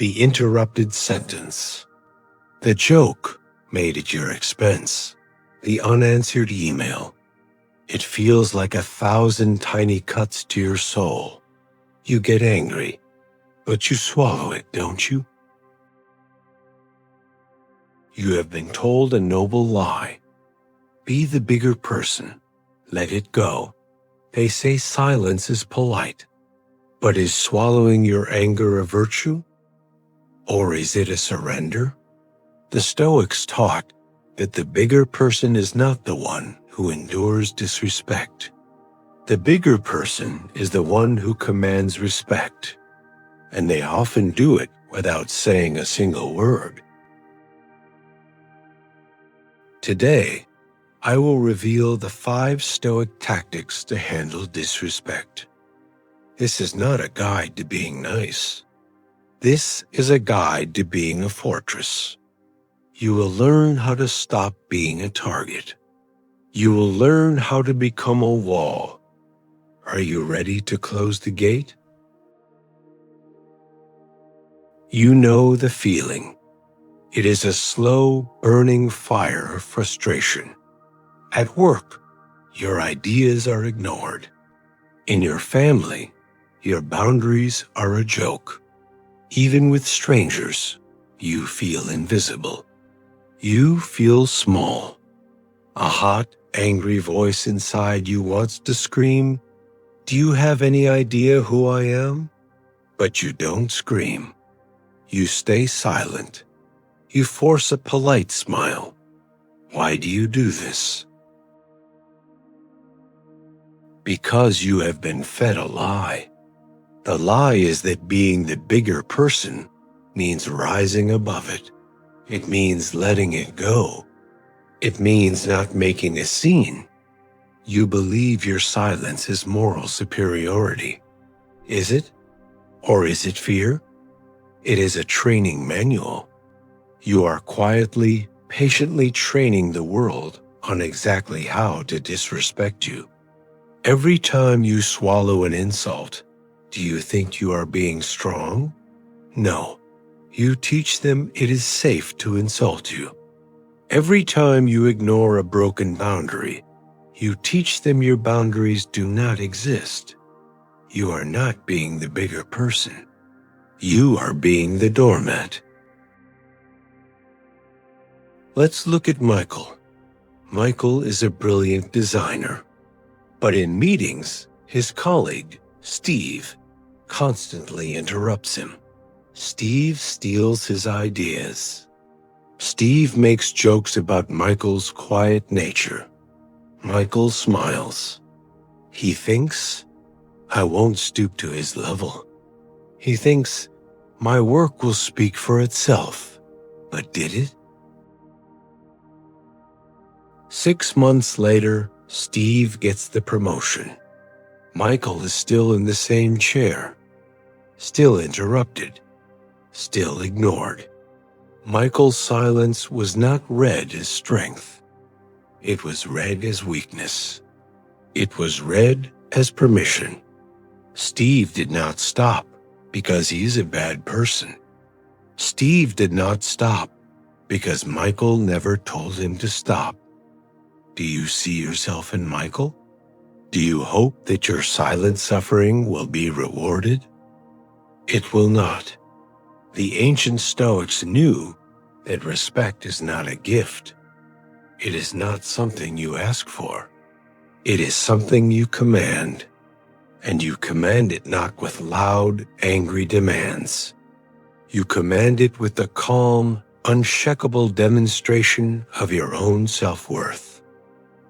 The interrupted sentence. The joke made at your expense. The unanswered email. It feels like 1,000 tiny cuts to your soul. You get angry, but you swallow it, don't you? You have been told a noble lie. Be the bigger person. Let it go. They say silence is polite. But is swallowing your anger a virtue? Or is it a surrender? The Stoics taught that the bigger person is not the one who endures disrespect. The bigger person is the one who commands respect, and they often do it without saying a single word. Today, I will reveal the 5 Stoic tactics to handle disrespect. This is not a guide to being nice. This is a guide to being a fortress. You will learn how to stop being a target. You will learn how to become a wall. Are you ready to close the gate? You know the feeling. It is a slow, burning fire of frustration. At work, your ideas are ignored. In your family, your boundaries are a joke. Even with strangers, you feel invisible. You feel small. A hot, angry voice inside you wants to scream, "Do you have any idea who I am?" But you don't scream. You stay silent. You force a polite smile. Why do you do this? Because you have been fed a lie. The lie is that being the bigger person means rising above it. It means letting it go. It means not making a scene. You believe your silence is moral superiority. Is it? Or is it fear? It is a training manual. You are quietly, patiently training the world on exactly how to disrespect you. Every time you swallow an insult, do you think you are being strong? No. You teach them it is safe to insult you. Every time you ignore a broken boundary, you teach them your boundaries do not exist. You are not being the bigger person. You are being the doormat. Let's look at Michael. Michael is a brilliant designer. But in meetings, his colleague, Steve, constantly interrupts him. Steve steals his ideas. Steve makes jokes about Michael's quiet nature. Michael smiles. He thinks, I won't stoop to his level. He thinks, my work will speak for itself. But did it? 6 months later, Steve gets the promotion. Michael is still in the same chair, still interrupted, still ignored. Michael's silence was not read as strength. It was read as weakness. It was read as permission. Steve did not stop because he is a bad person. Steve did not stop because Michael never told him to stop. Do you see yourself in Michael? Do you hope that your silent suffering will be rewarded? It will not. The ancient Stoics knew that respect is not a gift. It is not something you ask for. It is something you command, and you command it not with loud, angry demands. You command it with the calm, unshakable demonstration of your own self-worth.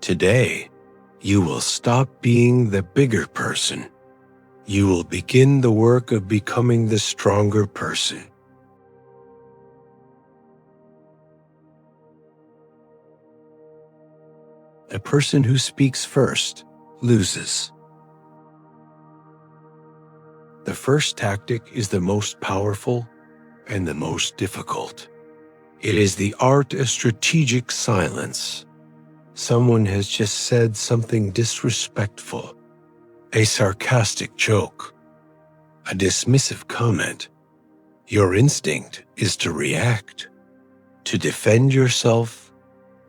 Today, you will stop being the bigger person. You will begin the work of becoming the stronger person. The person who speaks first loses. The first tactic is the most powerful and the most difficult. It is the art of strategic silence. Someone has just said something disrespectful, a sarcastic joke, a dismissive comment. Your instinct is to react, to defend yourself,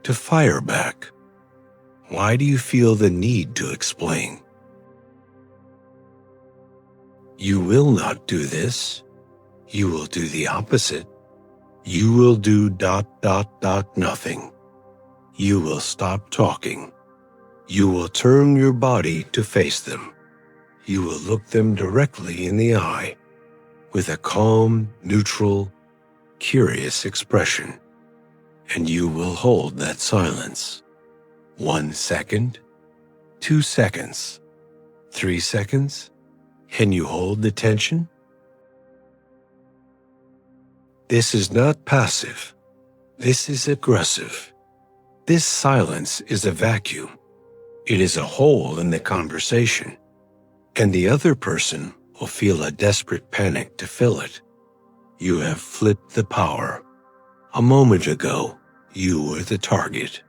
to fire back. Why do you feel the need to explain? You will not do this. You will do the opposite. You will do ... nothing. You will stop talking. You will turn your body to face them. You will look them directly in the eye with a calm, neutral, curious expression. And you will hold that silence. 1 second, 2 seconds, 3 seconds. Can you hold the tension? This is not passive. This is aggressive. This silence is a vacuum. It is a hole in the conversation, and the other person will feel a desperate panic to fill it. You have flipped the power. A moment ago, you were the target.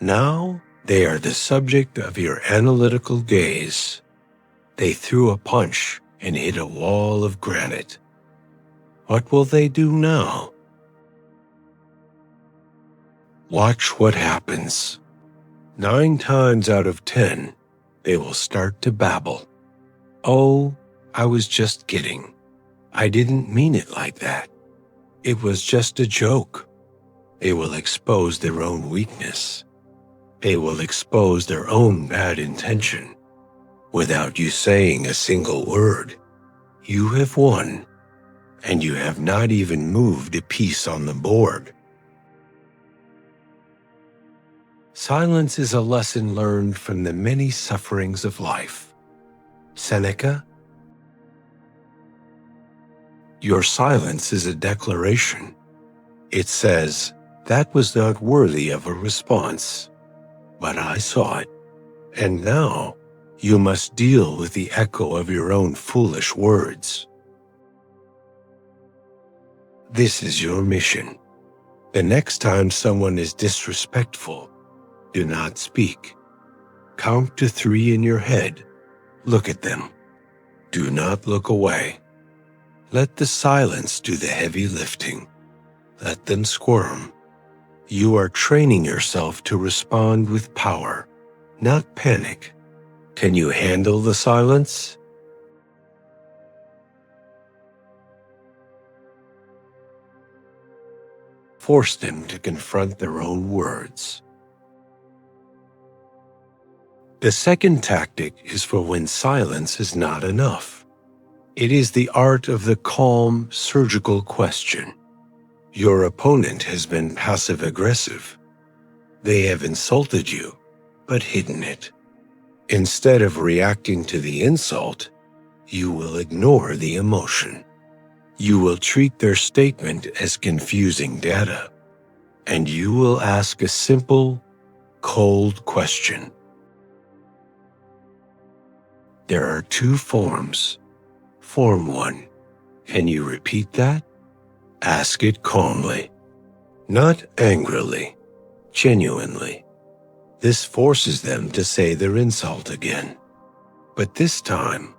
Now, they are the subject of your analytical gaze. They threw a punch and hit a wall of granite. What will they do now? Watch what happens. 9 times out of 10, they will start to babble. Oh, I was just kidding. I didn't mean it like that. It was just a joke. They will expose their own weakness. They will expose their own bad intention. Without you saying a single word, you have won, and you have not even moved a piece on the board. Silence is a lesson learned from the many sufferings of life. Seneca. Your silence is a declaration. It says, that was not worthy of a response, but I saw it, and now you must deal with the echo of your own foolish words. This is your mission. The next time someone is disrespectful, do not speak. Count to 3 in your head. Look at them. Do not look away. Let the silence do the heavy lifting. Let them squirm. You are training yourself to respond with power, not panic. Can you handle the silence? Force them to confront their own words. The second tactic is for when silence is not enough. It is the art of the calm, surgical question. Your opponent has been passive-aggressive. They have insulted you, but hidden it. Instead of reacting to the insult, you will ignore the emotion. You will treat their statement as confusing data, and you will ask a simple, cold question. There are 2 forms. Form 1. Can you repeat that? Ask it calmly, not angrily, genuinely. This forces them to say their insult again, but this time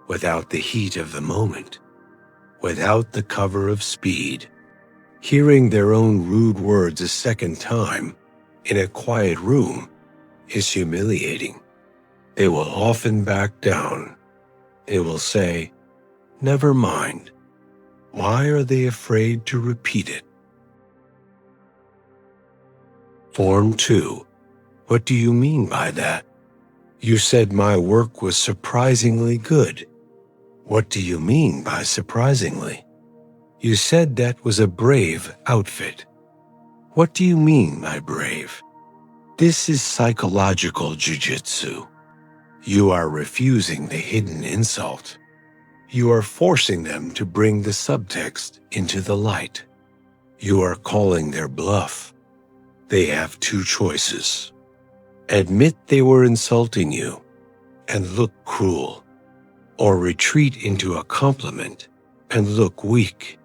without the heat of the moment, without the cover of speed. Hearing their own rude words a second time in a quiet room is humiliating. They will often back down. They will say, never mind. Why are they afraid to repeat it? Form 2. What do you mean by that? You said my work was surprisingly good. What do you mean by surprisingly? You said that was a brave outfit. What do you mean by brave? This is psychological jujitsu. You are refusing the hidden insult. You are forcing them to bring the subtext into the light. You are calling their bluff. They have 2 choices. Admit they were insulting you and look cruel, or retreat into a compliment and look weak.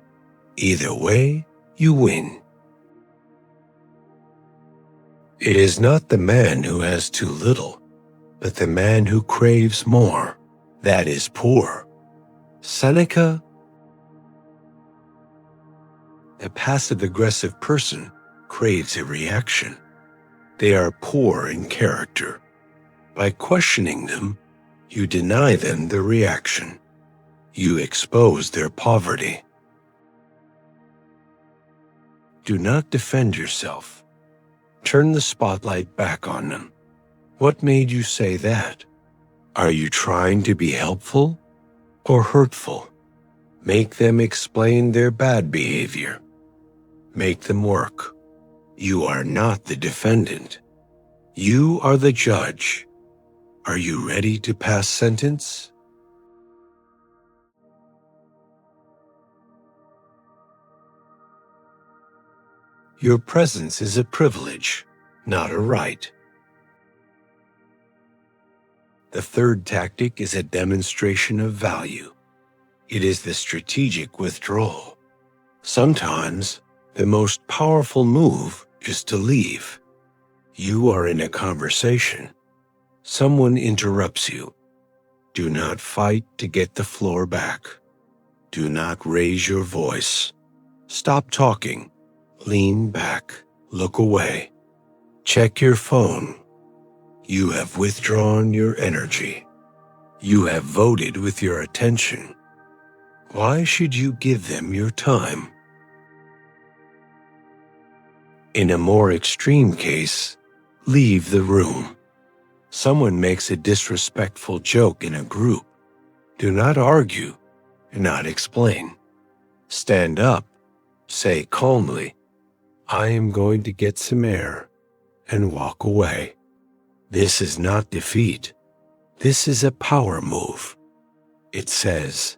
Either way, you win. It is not the man who has too little, but the man who craves more, that is poor. Seneca. A passive-aggressive person craves a reaction. They are poor in character. By questioning them, you deny them the reaction. You expose their poverty. Do not defend yourself. Turn the spotlight back on them. What made you say that? Are you trying to be helpful or hurtful? Make them explain their bad behavior. Make them work. You are not the defendant. You are the judge. Are you ready to pass sentence? Your presence is a privilege, not a right. The third tactic is a demonstration of value. It is the strategic withdrawal. Sometimes, the most powerful move is to leave. You are in a conversation. Someone interrupts you. Do not fight to get the floor back. Do not raise your voice. Stop talking. Lean back. Look away. Check your phone. You have withdrawn your energy. You have voted with your attention. Why should you give them your time? In a more extreme case, leave the room. Someone makes a disrespectful joke in a group. Do not argue, not explain. Stand up, say calmly, "I am going to get some air," and walk away. This is not defeat. This is a power move. It says,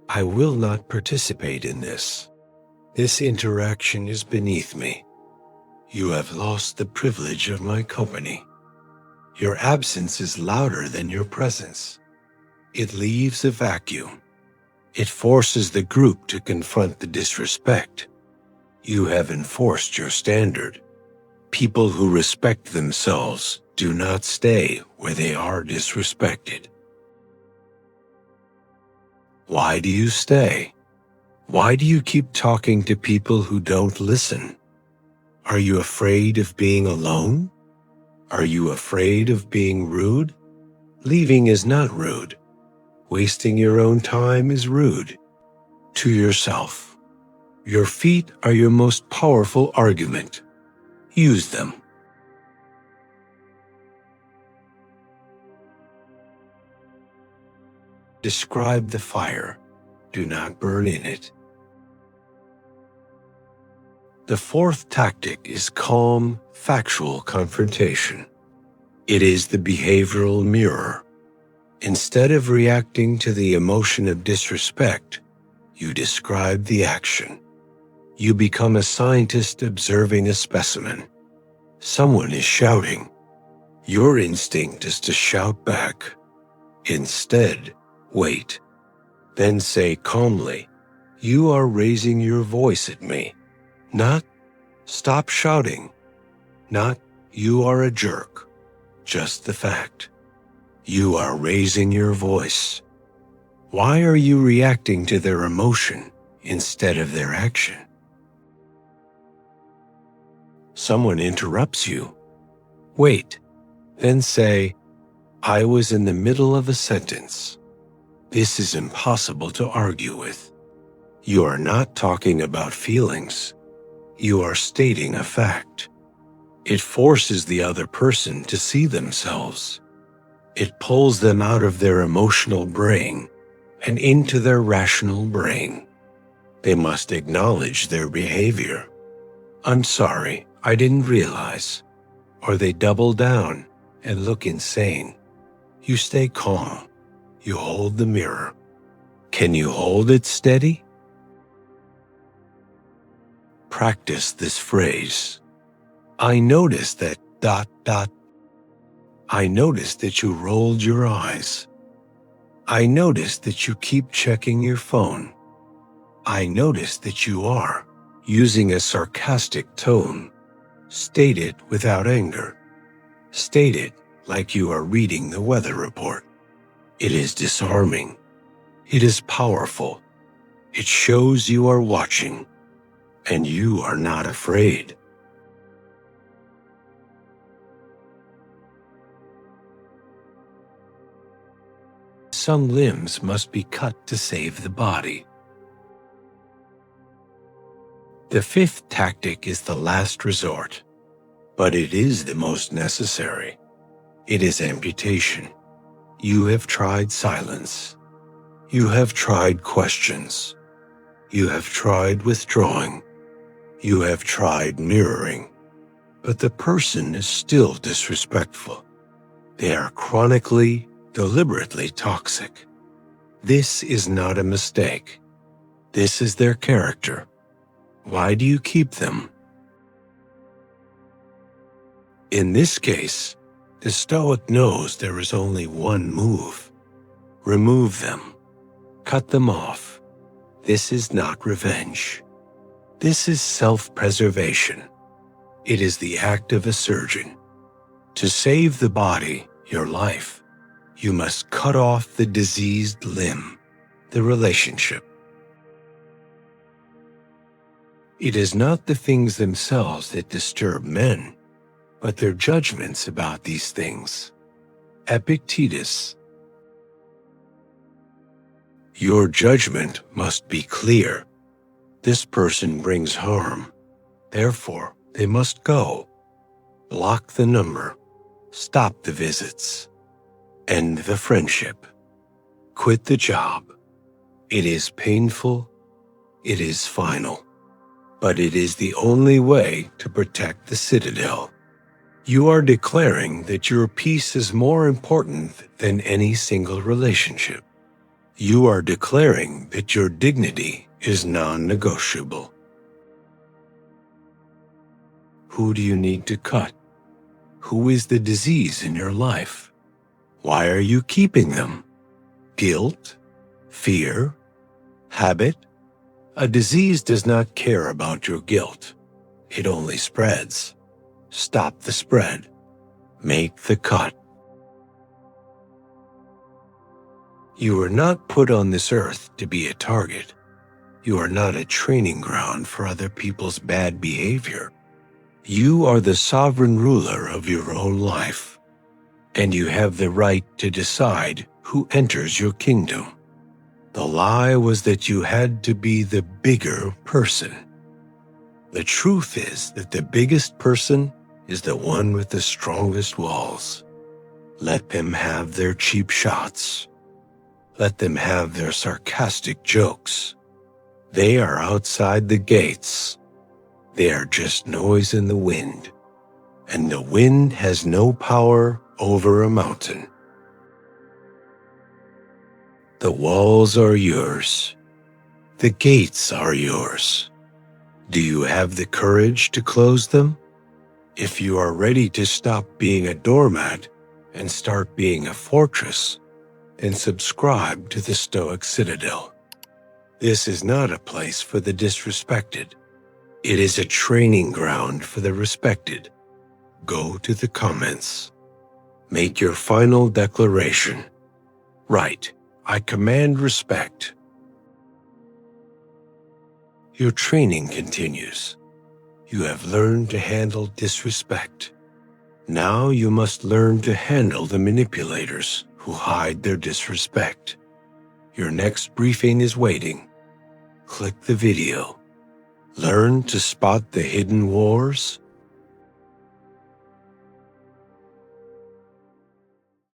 "I will not participate in this. This interaction is beneath me. You have lost the privilege of my company." Your absence is louder than your presence. It leaves a vacuum. It forces the group to confront the disrespect. You have enforced your standard. People who respect themselves do not stay where they are disrespected. Why do you stay? Why do you keep talking to people who don't listen? Are you afraid of being alone? Are you afraid of being rude? Leaving is not rude. Wasting your own time is rude. To yourself. Your feet are your most powerful argument. Use them. Describe the fire. Do not burn in it. The fourth tactic is calm, factual confrontation. It is the behavioral mirror. Instead of reacting to the emotion of disrespect, you describe the action. You become a scientist observing a specimen. Someone is shouting. Your instinct is to shout back. Instead, wait. Then say calmly, "You are raising your voice at me." Not, "Stop shouting." Not, "You are a jerk." Just the fact. You are raising your voice. Why are you reacting to their emotion instead of their action? Someone interrupts you. Wait, then say, "I was in the middle of a sentence." This is impossible to argue with. You are not talking about feelings. You are stating a fact. It forces the other person to see themselves. It pulls them out of their emotional brain and into their rational brain. They must acknowledge their behavior. "I'm sorry, I didn't realize." Or they double down and look insane. You stay calm. You hold the mirror. Can you hold it steady? Practice this phrase. I noticed that ... I noticed that you rolled your eyes. I noticed that you keep checking your phone. I noticed that you are using a sarcastic tone. State it without anger. State it like you are reading the weather report. It is disarming. It is powerful. It shows you are watching. and you are not afraid. Some limbs must be cut to save the body. The fifth tactic is the last resort, but it is the most necessary. It is amputation. You have tried silence. You have tried questions. You have tried withdrawing. You have tried mirroring. But the person is still disrespectful. They are chronically, deliberately toxic. This is not a mistake. This is their character. Why do you keep them? In this case, the Stoic knows there is only one move. Remove them. Cut them off. This is not revenge. This is self-preservation. It is the act of a surgeon. To save the body, your life, you must cut off the diseased limb, the relationship. It is not the things themselves that disturb men, but their judgments about these things. Epictetus. Your judgment must be clear. This person brings harm. Therefore, they must go. Block the number. Stop the visits. End the friendship. Quit the job. It is painful. It is final. But it is the only way to protect the citadel. You are declaring that your peace is more important than any single relationship. You are declaring that your dignity is non-negotiable. Who do you need to cut? Who is the disease in your life? Why are you keeping them? Guilt? Fear? Habit? A disease does not care about your guilt. It only spreads. Stop the spread. Make the cut. You are not put on this earth to be a target. You are not a training ground for other people's bad behavior. You are the sovereign ruler of your own life, and you have the right to decide who enters your kingdom. The lie was that you had to be the bigger person. The truth is that the biggest person is the one with the strongest walls. Let them have their cheap shots. Let them have their sarcastic jokes. They are outside the gates. They are just noise in the wind, and the wind has no power over a mountain. The walls are yours. The gates are yours. Do you have the courage to close them? If you are ready to stop being a doormat and start being a fortress, then subscribe to the Stoic Citadel. This is not a place for the disrespected. It is a training ground for the respected. Go to the comments. Make your final declaration. Write, I command respect. Your training continues. You have learned to handle disrespect. Now you must learn to handle the manipulators who hide their disrespect. Your next briefing is waiting. Click the video. Learn to spot the hidden wars